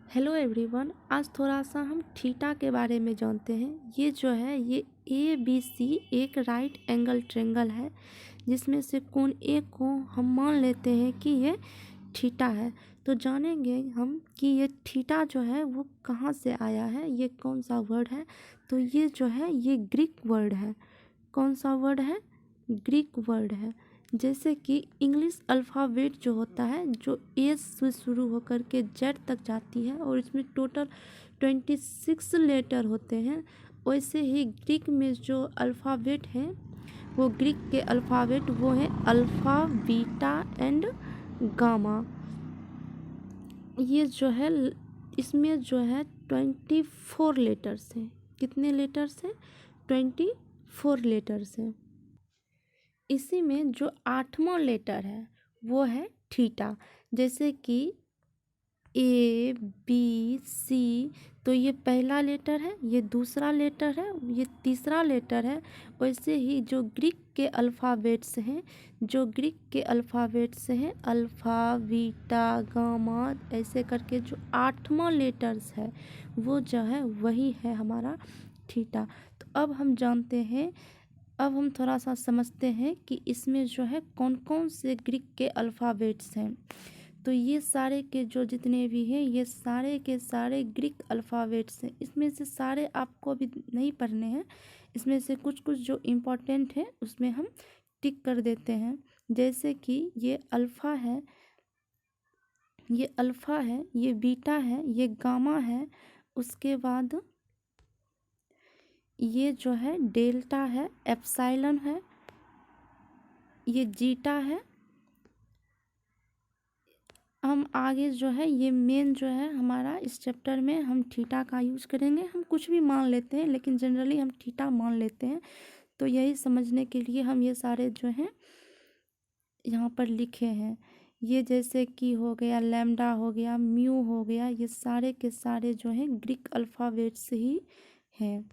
Hello everyone. आज थोड़ा सा हम थीटा के बारे में जानते हैं। ये जो है ये ABC एक राइट एंगल ट्रायंगल है जिसमें से कोण ए को हम मान लेते हैं कि ये थीटा है। तो जानेंगे हम कि ये थीटा जो है वो कहाँ से आया है, ये कौन सा वर्ड है। तो ये जो है ये ग्रीक वर्ड है। कौन सा वर्ड है? ग्रीक वर्ड है। जैसे कि इंग्लिश अल्फ़ाबेट जो होता है जो ए से शुरू होकर के जेड तक जाती है और इसमें टोटल 26 लेटर होते हैं, वैसे ही ग्रीक में जो अल्फ़ाबेट है वो ग्रीक के अल्फ़ाबेट वो है अल्फ़ा, बीटा एंड गामा। ये जो है इसमें जो है 24 लेटर्स हैं। कितने लेटर्स हैं? 24 लेटर्स हैं। इसी में जो 8वां लेटर है वो है थीटा। जैसे कि ABC, तो ये पहला लेटर है, ये दूसरा लेटर है, ये तीसरा लेटर है। वैसे ही जो ग्रीक के अल्फ़ाबेट्स हैं अल्फ़ा, बीटा, गामा, ऐसे करके जो 8वां लेटर्स है वो जो है वही है हमारा थीटा। तो अब हम जानते हैं, अब हम थोड़ा सा समझते हैं कि इसमें जो है कौन कौन से ग्रीक के अल्फ़ाबेट्स हैं। तो ये सारे के जो जितने भी हैं ये सारे के सारे ग्रीक अल्फ़ाबेट्स हैं। इसमें से सारे आपको भी नहीं पढ़ने हैं, इसमें से कुछ कुछ जो इम्पोर्टेंट है उसमें हम टिक कर देते हैं। जैसे कि ये अल्फ़ा है, ये बीटा है, ये गामा है, उसके बाद ये जो है डेल्टा है, एप्सिलॉन है, ये जीटा है। हम आगे जो है ये मेन जो है हमारा इस चैप्टर में हम थीटा का यूज करेंगे। हम कुछ भी मान लेते हैं लेकिन जनरली हम थीटा मान लेते हैं। तो यही समझने के लिए हम ये सारे जो हैं यहाँ पर लिखे हैं। ये जैसे कि हो गया लैम्डा, हो गया म्यू, हो गया, ये सारे के सारे जो हैं ग्रीक अल्फ़ाबेट्स ही हैं।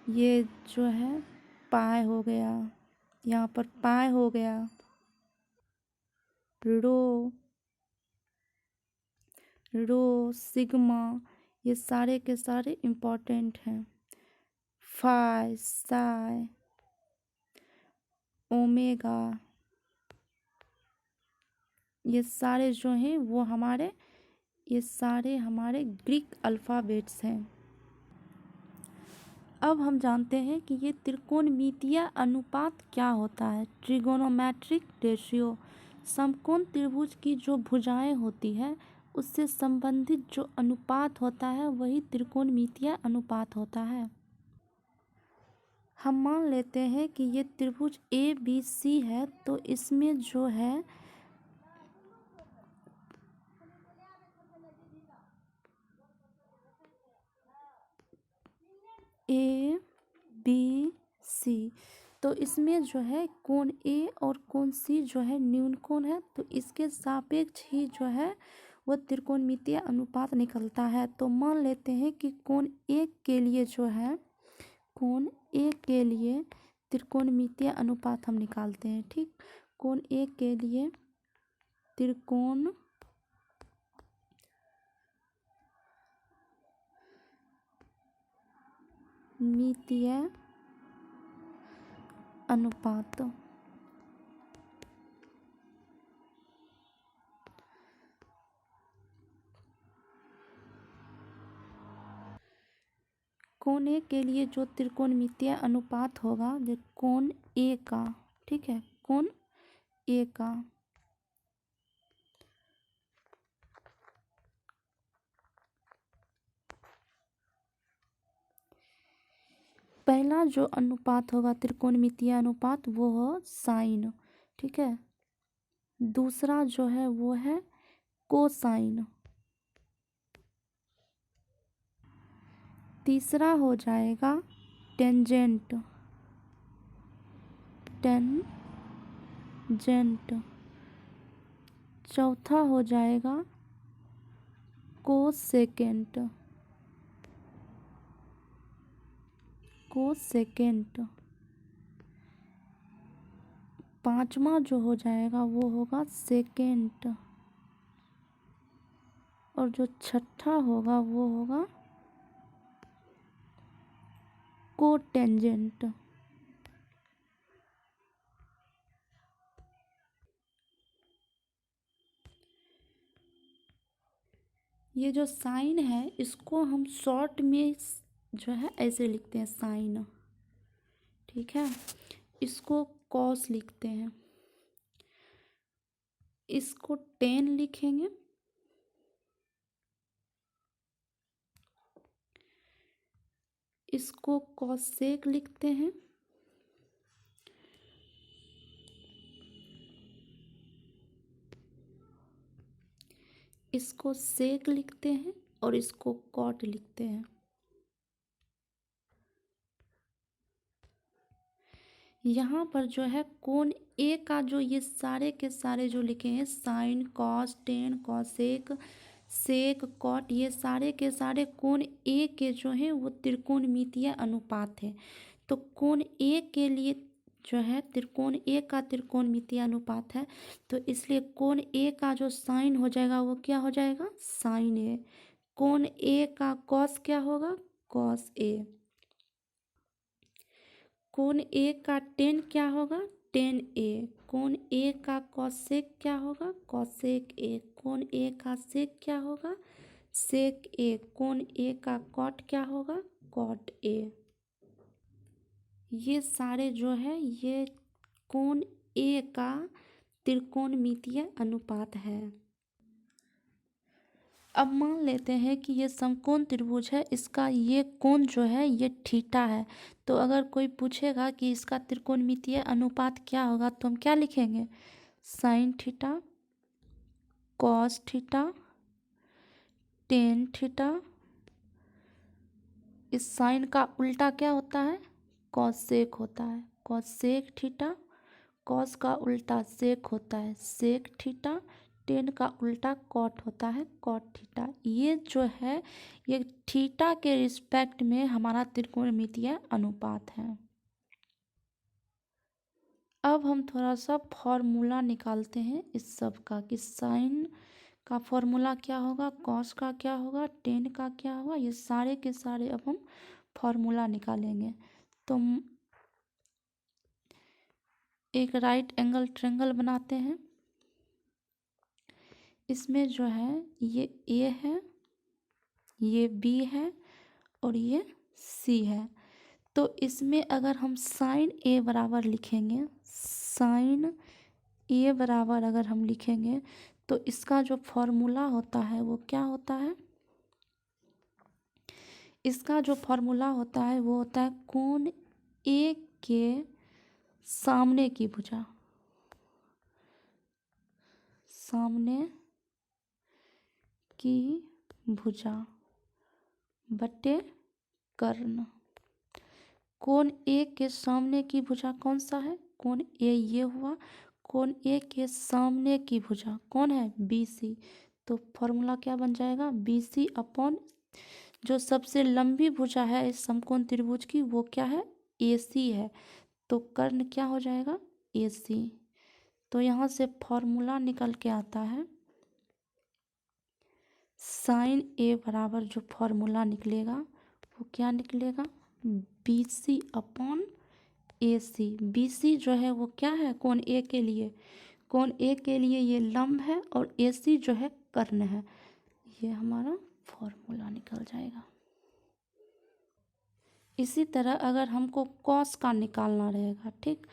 ये जो है पाई हो गया, यहाँ पर पाई हो गया, रो, सिग्मा, ये सारे के सारे इम्पोर्टेंट हैं। फाई, साई, ओमेगा, ये सारे जो हैं वो ये सारे हमारे ग्रीक अल्फ़ाबेट्स हैं। अब हम जानते हैं कि ये त्रिकोणमितीय अनुपात क्या होता है। ट्रिगोनोमेट्रिक रेशियो, समकोण त्रिभुज की जो भुजाएं होती है उससे संबंधित जो अनुपात होता है वही त्रिकोणमितीय अनुपात होता है। हम मान लेते हैं कि ये त्रिभुज ABC है, तो इसमें जो है ABC, तो इसमें जो है कोण A और कोण C जो है न्यून कोण है, तो इसके सापेक्ष ही जो है वो त्रिकोणमितीय अनुपात निकलता है। तो मान लेते हैं कि कोण A के लिए जो है त्रिकोणमितीय अनुपात हम निकालते हैं। ठीक, कोण A के लिए त्रिकोणमितीय अनुपात, कोण ए के लिए जो त्रिकोणमितीय अनुपात होगा जो कोण ए का, ठीक है, कोण ए का पहला जो अनुपात होगा त्रिकोणमितीय अनुपात वो हो साइन, ठीक है। दूसरा जो है वो है कोसाइन। तीसरा हो जाएगा टेंजेंट, चौथा हो जाएगा कोसेकेंट, पांचवा जो हो जाएगा वो होगा सेकेंट, और जो छठा होगा वो होगा कोटेंजेंट। ये जो साइन है इसको हम शॉर्ट में जो है ऐसे लिखते हैं साइन, ठीक है। इसको कॉस लिखते हैं, इसको टेन लिखेंगे, इसको कॉसेक लिखते हैं, इसको सेक लिखते हैं और इसको कॉट लिखते हैं। यहाँ पर जो है कोण ए का जो ये सारे के सारे जो लिखे हैं sine cos tan cosec sec cot, ये सारे के सारे कोण ए के जो हैं वो त्रिकोणमितीय अनुपात है। तो कोण ए के लिए जो है त्रिकोण ए का त्रिकोणमितीय अनुपात है, तो इसलिए कोण ए का जो साइन हो जाएगा वो क्या हो जाएगा साइन ए। कोण ए का कॉस क्या होगा कॉस ए। कोण ए का टेन क्या होगा टेन ए। कोण ए का कॉसेक क्या होगा कॉसेक ए। कोण ए का सेक क्या होगा सेक ए। कोण ए का कॉट क्या होगा कॉट ए। ये सारे जो है ये कोण ए का त्रिकोणमितीय अनुपात है। अब मान लेते हैं कि ये समकोण त्रिभुज है, इसका ये कोण जो है ये थीटा है। तो अगर कोई पूछेगा कि इसका त्रिकोणमितीय अनुपात क्या होगा तो हम क्या लिखेंगे sine theta cos theta tan theta. इस साइन का उल्टा क्या होता है कॉसेक होता है कॉसेक थीटा। कॉस का उल्टा सेक होता है सेक थीटा। टेन का उल्टा कॉट होता है कॉट थीटा। ये जो है ये थीटा के रिस्पेक्ट में हमारा त्रिकोणमितीय अनुपात है। अब हम थोड़ा सा फॉर्मूला निकालते हैं इस सब का कि साइन का फॉर्मूला क्या होगा कॉस का क्या होगा टेन का क्या होगा। ये सारे के सारे अब हम फॉर्मूला निकालेंगे। तो एक राइट एंगल ट्रायंगल बनाते हैं। इसमें जो है ये ए है ये बी है और ये सी है। तो इसमें अगर हम साइन ए बराबर लिखेंगे साइन ए बराबर अगर हम लिखेंगे तो इसका जो फॉर्मूला होता है वो क्या होता है इसका जो फॉर्मूला होता है वो होता है कोण ए के सामने की भुजा सामने की भुजा बटे कर्ण। कोण ए के सामने की भुजा कौन सा है कोण ए ये हुआ। कोण ए के सामने की भुजा कौन है बी सी। तो फॉर्मूला क्या बन जाएगा बी सी अपॉन जो सबसे लंबी भुजा है इस समकोण त्रिभुज की वो क्या है ए सी है। तो कर्ण क्या हो जाएगा ए सी। तो यहाँ से फॉर्मूला निकल के आता है साइन ए बराबर जो फॉर्मूला निकलेगा वो क्या निकलेगा बी सी अपॉन ए सी। बी सी जो है वो क्या है कोण ए के लिए कोण ए के लिए ये लंब है और ए सी जो है कर्ण है। ये हमारा फॉर्मूला निकल जाएगा। इसी तरह अगर हमको कॉस का निकालना रहेगा ठीक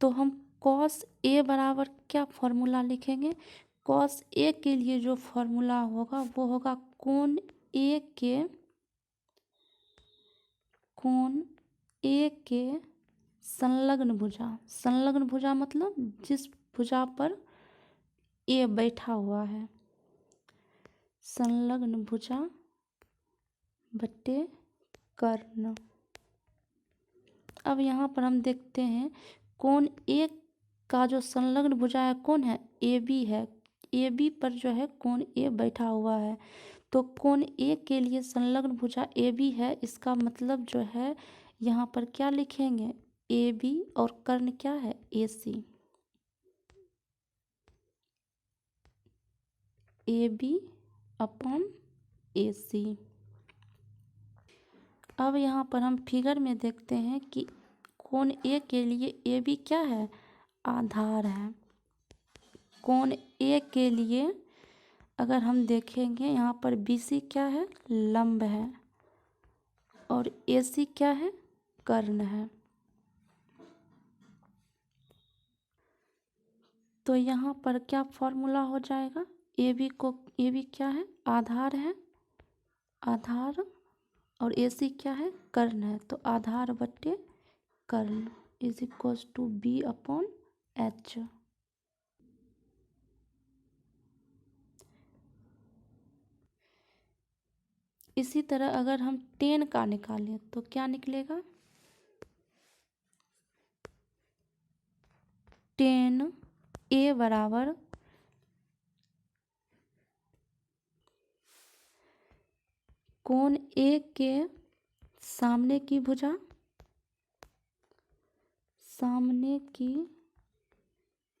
तो हम कॉस ए बराबर क्या फॉर्मूला लिखेंगे कॉस ए के लिए जो फॉर्मूला होगा वो होगा कोण ए के संलग्न भुजा मतलब जिस भुजा पर ए बैठा हुआ है संलग्न भुजा बटे कर्ण। अब यहाँ पर हम देखते हैं कोण ए का जो संलग्न भुजा है कौन है ए बी है। ए बी पर जो है कोण ए बैठा हुआ है तो कोण ए के लिए संलग्न भुजा ए बी है। इसका मतलब जो है यहाँ पर क्या लिखेंगे ए बी और कर्ण क्या है A C. A B upon AC। अब यहाँ पर हम फिगर में देखते हैं कि कोण A के लिए AB क्या है, आधार है। कोण A के लिए अगर हम देखेंगे यहाँ पर BC क्या है, लंब है, और AC क्या है, कर्ण है। तो यहाँ पर क्या फॉर्मूला हो जाएगा, AB क्या है, आधार है, आधार, और AC क्या है, कर्ण है। तो आधार बट्टे कर्ण इज इक्वल्स टू B/H। इसी तरह अगर हम tan का निकालें तो क्या निकलेगा, tan A बराबर कोण A के सामने की भुजा, सामने की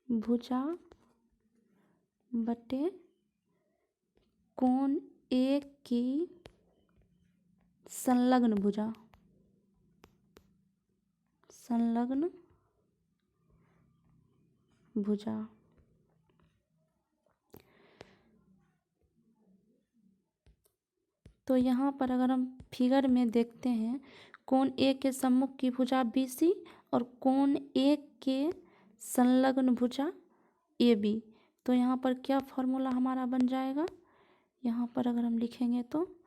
भुजा बटे कोण A की संलग्न भुजा, संलग्न भुजा। तो यहाँ पर अगर हम फिगर में देखते हैं, कोण A के सम्मुख की भुजा BC और कोण A के संलग्न भुजा AB। तो यहाँ पर क्या फॉर्मूला हमारा बन जाएगा, यहाँ पर अगर हम लिखेंगे तो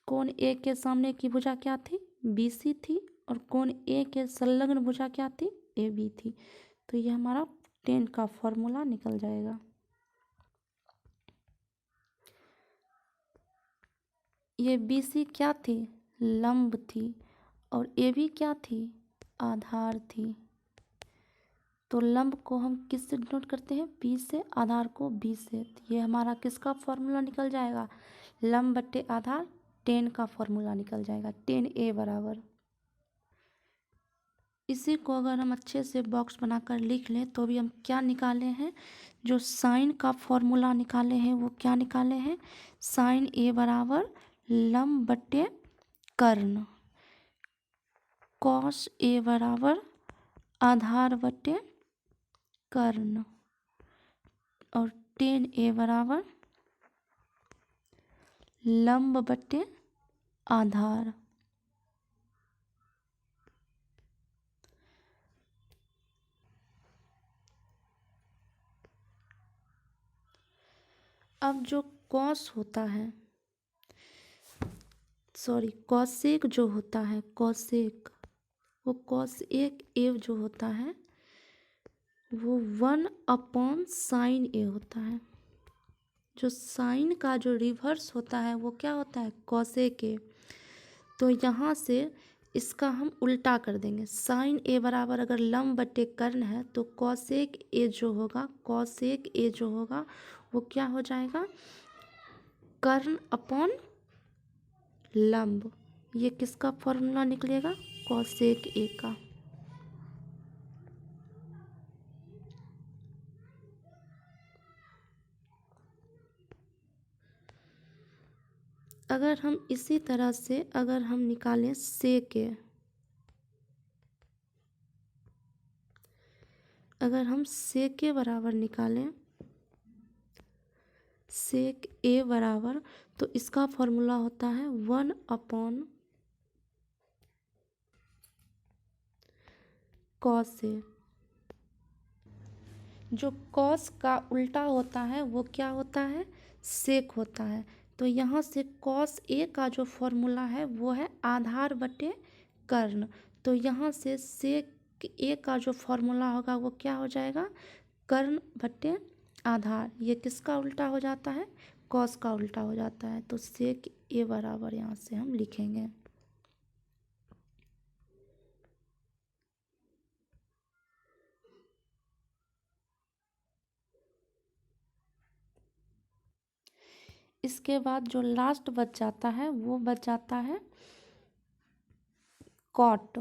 कोण A के सामने की भुजा क्या थी, BC थी, और कोण A के संलग्न भुजा क्या थी, AB थी। तो ये हमारा tan का फॉर्मूला निकल जाएगा। ये BC क्या थी, लंब थी, और AB क्या थी, आधार थी। तो लंब को हम किस से डिनोट करते हैं, P से, आधार को B से। ये हमारा किसका फॉर्मूला निकल जाएगा, लंब बट्टे आधार, tan का फॉर्मूला निकल जाएगा, tan A बराबर। इसी को अगर हम अच्छे से बॉक्स बनाकर लिख लें तो भी हम क्या निकाले हैं, जो साइन का फॉर्मूला निकाले हैं वो क्या निकाले हैं, साइन A बराबर लंब बट्टे कर्ण, कॉस A बराबर आधार बट्टे कर्ण, और tan A बराबर लंब बट्टे आधार। अब जो कॉस होता है, कॉसेक जो होता है, कॉसेक, वो कॉसेक A जो होता है वो 1/sin A होता है। जो साइन का जो रिवर्स होता है वो क्या होता है, कॉसेक A। तो यहाँ से इसका हम उल्टा कर देंगे, साइन A बराबर अगर लंब बट्टे कर्ण है तो कॉसेक A जो होगा, कॉसेक A जो होगा वो क्या हो जाएगा, कर्ण अपॉन लंब। ये किसका फॉर्मूला निकलेगा, कॉसेक A का। अगर हम इसी तरह से अगर हम निकालें सेक A, अगर हम सेक A बराबर निकालें, सेक A बराबर, तो इसका फॉर्मूला होता है 1/cos A। जो कॉस का उल्टा होता है वो क्या होता है, सेक होता है। तो यहाँ से कॉस A का जो फॉर्मूला है वो है आधार बटे कर्ण। तो यहाँ से सेक A का जो फॉर्मूला होगा वो क्या हो जाएगा, कर्ण बटे आधार। ये किसका उल्टा हो जाता है, कॉस का उल्टा हो जाता है। तो सेक A बराबर यहाँ से हम लिखेंगे। इसके बाद जो लास्ट बच जाता है वो बच जाता है कॉट,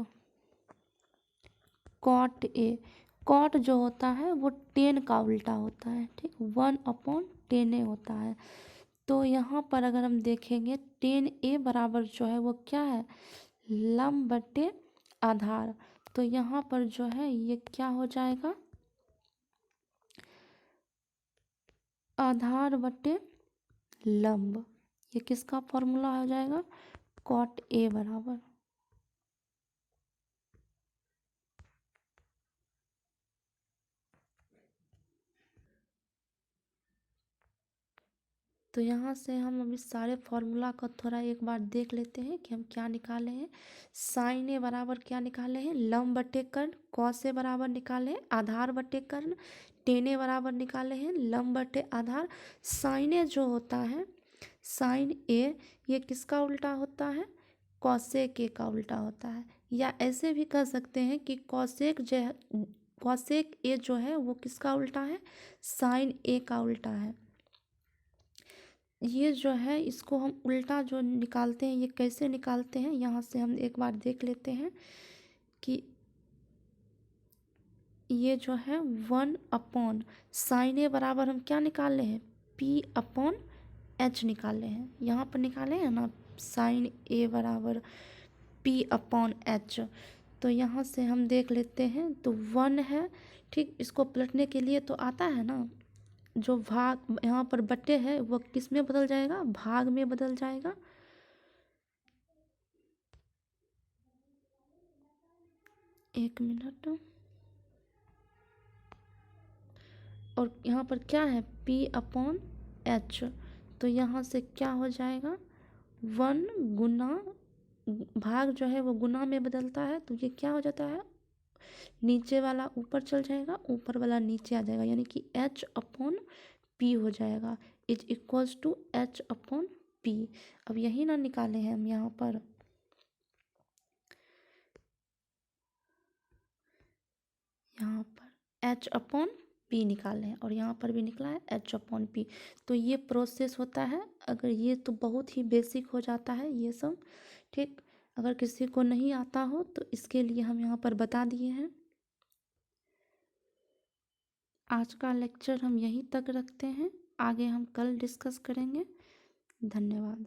कॉट A। कॉट जो होता है वो tan का उल्टा होता है, ठीक, 1/tan A होता है। तो यहाँ पर अगर हम देखेंगे 10A बराबर जो है वो क्या है, लंब बटे आधार। तो यहाँ पर जो है ये क्या हो जाएगा, आधार बटे लंब। ये किसका फॉर्मूला हो जाएगा, कॉट ए बराबर। तो यहाँ से हम अभी सारे फॉर्मूला का थोड़ा एक बार देख लेते हैं कि हम क्या निकाले हैं। साइन ए बराबर क्या निकाले हैं, लंब बटे कर्ण। कॉस ए बराबर निकाले हैं आधार बटे कर्ण। टेन ए बराबर निकाले हैं लंब बटे आधार। साइन ए जो होता है, साइन ए ये किसका उल्टा होता है, कॉसेक ए का उल्टा होता है। या ऐसे भी कह सकते हैं कि कॉसेक ए जो है वो किसका उल्टा है, साइन ए का उल्टा है। ये जो है इसको हम उल्टा जो निकालते हैं, ये कैसे निकालते हैं, यहाँ से हम एक बार देख लेते हैं कि ये जो है 1 साइन ए बराबर हम क्या निकाले हैं, P/H निकाले हैं। यहाँ पर निकाले हैं ना, साइन ए बराबर P/H। तो यहाँ से हम देख लेते हैं, तो 1 है, ठीक। इसको पलटने के लिए तो आता है ना, जो भाग यहाँ पर बटे है वो किस में बदल जाएगा, भाग में बदल जाएगा। एक मिनट। और यहाँ पर क्या है, P/H। तो यहाँ से क्या हो जाएगा, 1 गुना, भाग जो है वो गुना में बदलता है, तो ये क्या हो जाता है, नीचे वाला ऊपर चल जाएगा, ऊपर वाला नीचे आ जाएगा, यानी कि H/P हो जाएगा, इज इक्वल्स टू H/P। अब यही ना निकाले हैं हम यहाँ पर, H/P निकाले हैं, और यहाँ पर भी निकला है H/P। तो ये प्रोसेस होता है। अगर ये तो बहुत ही बेसिक हो जाता है ये सब, ठीक। अगर किसी को नहीं आता हो तो इसके लिए हम यहाँ पर बता दिए हैं। आज का लेक्चर हम यहीं तक रखते हैं, आगे हम कल डिस्कस करेंगे। धन्यवाद।